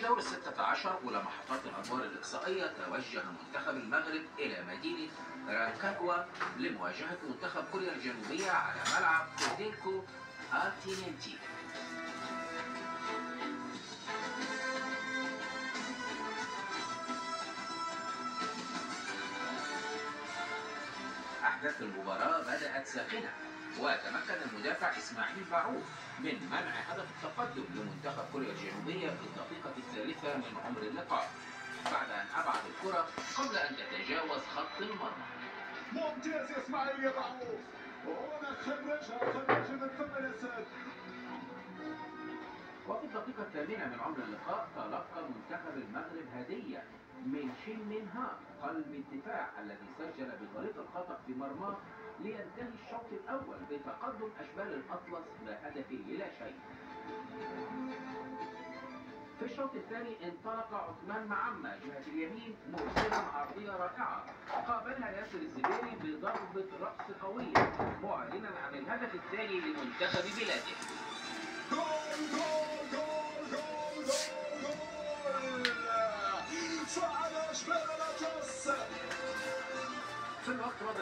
دور ال16 أولى محطات الأدوار الإقصائية توجه منتخب المغرب إلى مدينة رانكاكوا لمواجهة منتخب كوريا الجنوبية على ملعب كوديلكو آتينينتي. أحداث المباراة بدأت ساخنة، وتمكن المدافع إسماعيل باعوف من منع هدف التقدم لمنتخب كوريا الجنوبية في الدقيقة الثالثة من عمر اللقاء بعد أن أبعد الكرة قبل أن تتجاوز خط المرمى. ممتاز يا إسماعيل يا باعوف، وهنا خرجها من فم الأسد. وفي الدقيقة الثامنة من عمر اللقاء تلقى منتخب المغرب هدية من شين مين ها قلب الدفاع الذي سجل بطريقة الخطأ في مرماه لينتهي الشوط الأول بتقدم أشبال الأطلس بهدف لا شيء. في الشوط الثاني انطلق عثمان معمة جهة اليمين مرسلا عرضية رائعة قابلها ياسر الزبيري بضربة رأس قوية معلنا عن الهدف الثاني لمنتخب بلاده. جول جول جول.